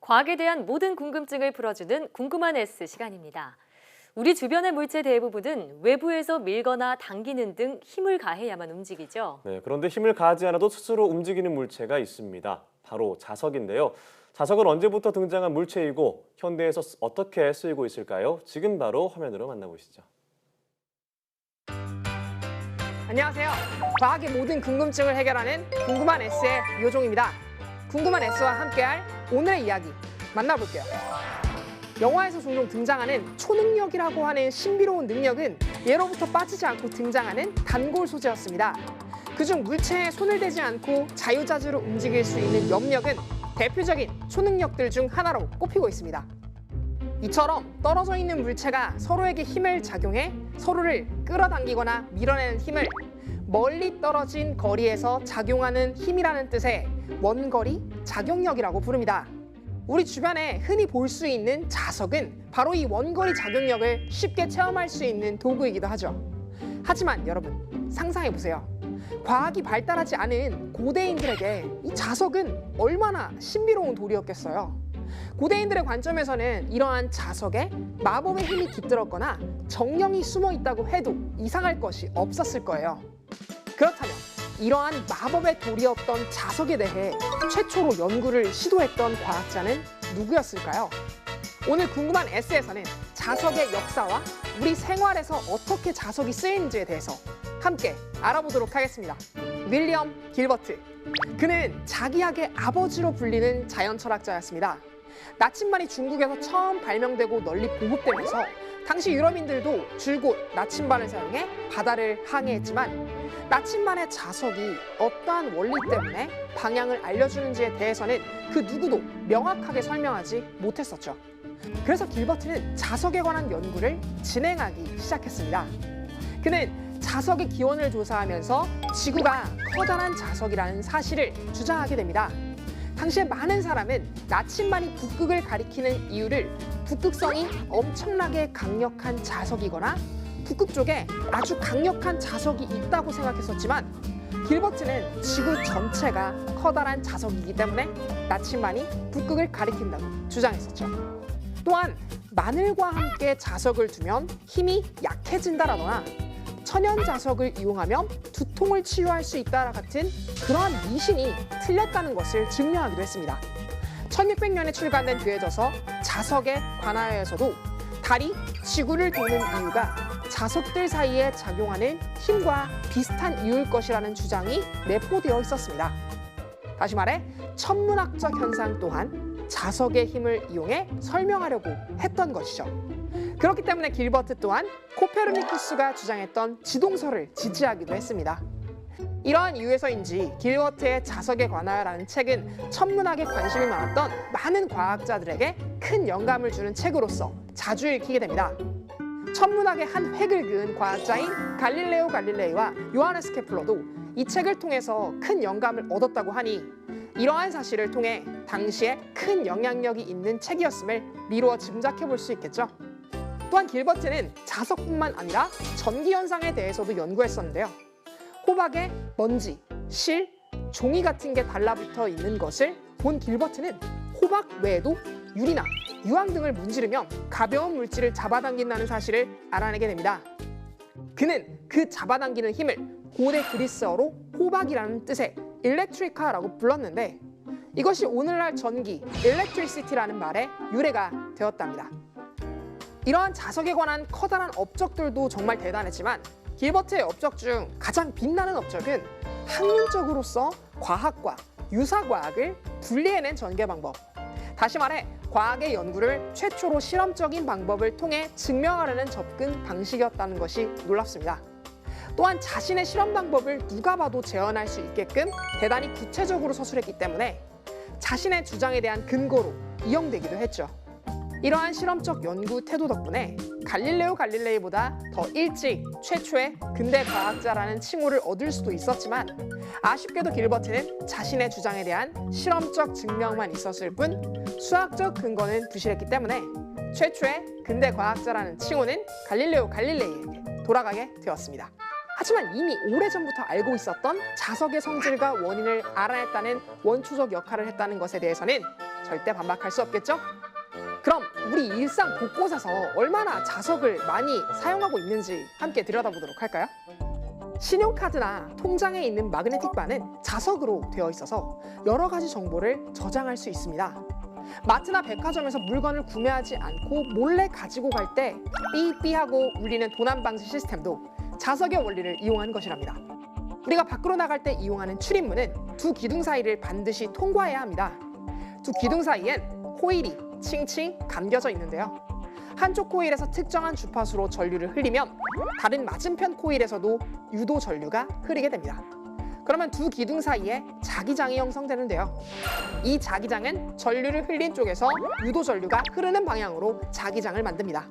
과학에 대한 모든 궁금증을 풀어주는 궁금한 S 시간입니다. 우리 주변의 물체 대부분은 외부에서 밀거나 당기는 등 힘을 가해야만 움직이죠. 네, 그런데 힘을 가하지 않아도 스스로 움직이는 물체가 있습니다. 바로 자석인데요. 자석은 언제부터 등장한 물체이고 현대에서 어떻게 쓰이고 있을까요? 지금 바로 화면으로 만나보시죠. 안녕하세요. 과학의 모든 궁금증을 해결하는 궁금한 S의 요종입니다. 궁금한 S와 함께할 오늘의 이야기 만나볼게요. 영화에서 종종 등장하는 초능력이라고 하는 신비로운 능력은 예로부터 빠지지 않고 등장하는 단골 소재였습니다. 그중 물체에 손을 대지 않고 자유자재로 움직일 수 있는 염력은 대표적인 초능력들 중 하나로 꼽히고 있습니다. 이처럼 떨어져 있는 물체가 서로에게 힘을 작용해 서로를 끌어당기거나 밀어내는 힘을 멀리 떨어진 거리에서 작용하는 힘이라는 뜻의 원거리 작용력이라고 부릅니다. 우리 주변에 흔히 볼 수 있는 자석은 바로 이 원거리 작용력을 쉽게 체험할 수 있는 도구이기도 하죠. 하지만 여러분, 상상해보세요. 과학이 발달하지 않은 고대인들에게 이 자석은 얼마나 신비로운 돌이었겠어요. 고대인들의 관점에서는 이러한 자석에 마법의 힘이 깃들었거나 정령이 숨어 있다고 해도 이상할 것이 없었을 거예요. 그렇다면 이러한 마법의 돌이었던 자석에 대해 최초로 연구를 시도했던 과학자는 누구였을까요? 오늘 궁금한 S에서는 자석의 역사와 우리 생활에서 어떻게 자석이 쓰이는지에 대해서 함께 알아보도록 하겠습니다. 윌리엄 길버트. 그는 자기학의 아버지로 불리는 자연 철학자였습니다. 나침반이 중국에서 처음 발명되고 널리 보급되면서 당시 유럽인들도 줄곧 나침반을 사용해 바다를 항해했지만 나침반의 자석이 어떠한 원리 때문에 방향을 알려주는지에 대해서는 그 누구도 명확하게 설명하지 못했었죠. 그래서 길버트는 자석에 관한 연구를 진행하기 시작했습니다. 그는 자석의 기원을 조사하면서 지구가 커다란 자석이라는 사실을 주장하게 됩니다. 당시에 많은 사람은 나침반이 북극을 가리키는 이유를 북극성이 엄청나게 강력한 자석이거나 북극 쪽에 아주 강력한 자석이 있다고 생각했었지만 길버트는 지구 전체가 커다란 자석이기 때문에 나침반이 북극을 가리킨다고 주장했었죠. 또한 마늘과 함께 자석을 두면 힘이 약해진다라거나 천연 자석을 이용하면 두통을 치유할 수 있다라 같은 그러한 미신이 틀렸다는 것을 증명하기도 했습니다. 1600년에 출간된 그의 저서 자석에 관하여에서도 달이 지구를 도는 이유가 자석들 사이에 작용하는 힘과 비슷한 이유일 것이라는 주장이 내포되어 있었습니다. 다시 말해 천문학적 현상 또한 자석의 힘을 이용해 설명하려고 했던 것이죠. 그렇기 때문에 길버트 또한 코페르니쿠스가 주장했던 지동설을 지지하기도 했습니다. 이러한 이유에서인지 길버트의 자석에 관하여라는 책은 천문학에 관심이 많았던 많은 과학자들에게 큰 영감을 주는 책으로서 자주 읽히게 됩니다. 천문학의 한 획을 그은 과학자인 갈릴레오 갈릴레이와 요하네스 케플러도 이 책을 통해서 큰 영감을 얻었다고 하니 이러한 사실을 통해 당시에 큰 영향력이 있는 책이었음을 미루어 짐작해 볼 수 있겠죠. 또한 길버트는 자석뿐만 아니라 전기 현상에 대해서도 연구했었는데요. 호박에 먼지, 실, 종이 같은 게 달라붙어 있는 것을 본 길버트는 호박 외에도 유리나 유황 등을 문지르면 가벼운 물질을 잡아당긴다는 사실을 알아내게 됩니다. 그는 그 잡아당기는 힘을 고대 그리스어로 호박이라는 뜻의 일렉트리카라고 불렀는데 이것이 오늘날 전기, electricity라는 말의 유래가 되었답니다. 이러한 자석에 관한 커다란 업적들도 정말 대단했지만 길버트의 업적 중 가장 빛나는 업적은 학문적으로서 과학과 유사과학을 분리해낸 전개 방법. 다시 말해 과학의 연구를 최초로 실험적인 방법을 통해 증명하려는 접근 방식이었다는 것이 놀랍습니다. 또한 자신의 실험 방법을 누가 봐도 재현할 수 있게끔 대단히 구체적으로 서술했기 때문에 자신의 주장에 대한 근거로 이용되기도 했죠. 이러한 실험적 연구 태도 덕분에 갈릴레오 갈릴레이보다 더 일찍 최초의 근대 과학자라는 칭호를 얻을 수도 있었지만 아쉽게도 길버트는 자신의 주장에 대한 실험적 증명만 있었을 뿐 수학적 근거는 부실했기 때문에 최초의 근대 과학자라는 칭호는 갈릴레오 갈릴레이에게 돌아가게 되었습니다. 하지만 이미 오래전부터 알고 있었던 자석의 성질과 원인을 알아냈다는 원초적 역할을 했다는 것에 대해서는 절대 반박할 수 없겠죠? 그럼 우리 일상 곳곳에서 얼마나 자석을 많이 사용하고 있는지 함께 들여다보도록 할까요? 신용카드나 통장에 있는 마그네틱 바는 자석으로 되어 있어서 여러 가지 정보를 저장할 수 있습니다. 마트나 백화점에서 물건을 구매하지 않고 몰래 가지고 갈 때 삐삐하고 울리는 도난 방지 시스템도 자석의 원리를 이용한 것이랍니다. 우리가 밖으로 나갈 때 이용하는 출입문은 두 기둥 사이를 반드시 통과해야 합니다. 두 기둥 사이엔 코일이 칭칭 감겨져 있는데요. 한쪽 코일에서 특정한 주파수로 전류를 흘리면 다른 맞은편 코일에서도 유도 전류가 흐르게 됩니다. 그러면 두 기둥 사이에 자기장이 형성되는데요. 이 자기장은 전류를 흘린 쪽에서 유도 전류가 흐르는 방향으로 자기장을 만듭니다.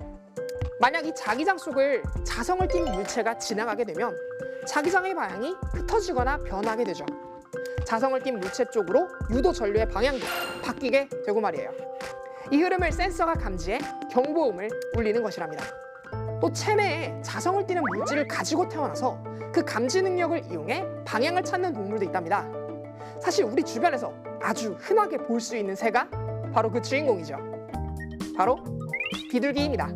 만약 이 자기장 속을 자성을 띤 물체가 지나가게 되면 자기장의 방향이 흩어지거나 변하게 되죠. 자성을 띤 물체 쪽으로 유도 전류의 방향도 바뀌게 되고 말이에요. 이 흐름을 센서가 감지해 경보음을 울리는 것이랍니다. 또 체내에 자성을 띠는 물질을 가지고 태어나서 그 감지 능력을 이용해 방향을 찾는 동물도 있답니다. 사실 우리 주변에서 아주 흔하게 볼 수 있는 새가 바로 그 주인공이죠. 바로 비둘기입니다.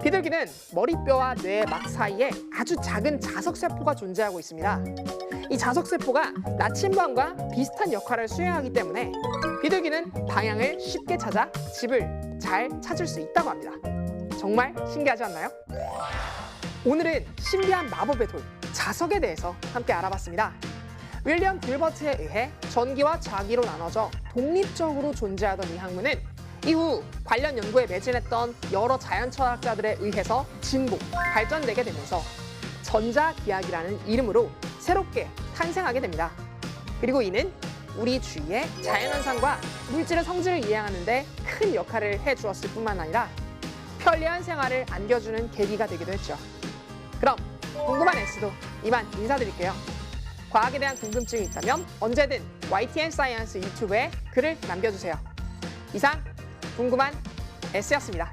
비둘기는 머리뼈와 뇌의 막 사이에 아주 작은 자석세포가 존재하고 있습니다. 이 자석세포가 나침반과 비슷한 역할을 수행하기 때문에 비둘기는 방향을 쉽게 찾아 집을 잘 찾을 수 있다고 합니다. 정말 신기하지 않나요? 오늘은 신비한 마법의 돌, 자석에 대해서 함께 알아봤습니다. 윌리엄 길버트에 의해 전기와 자기로 나눠져 독립적으로 존재하던 이 학문은 이후 관련 연구에 매진했던 여러 자연철학자들에 의해서 진보, 발전되게 되면서 전자기하학이라는 이름으로 새롭게 탄생하게 됩니다. 그리고 이는 우리 주위의 자연현상과 물질의 성질을 이해하는 데 큰 역할을 해주었을 뿐만 아니라 편리한 생활을 안겨주는 계기가 되기도 했죠. 그럼 궁금한 S도 이만 인사드릴게요. 과학에 대한 궁금증이 있다면 언제든 YTN 사이언스 유튜브에 글을 남겨주세요. 이상 궁금한 S였습니다.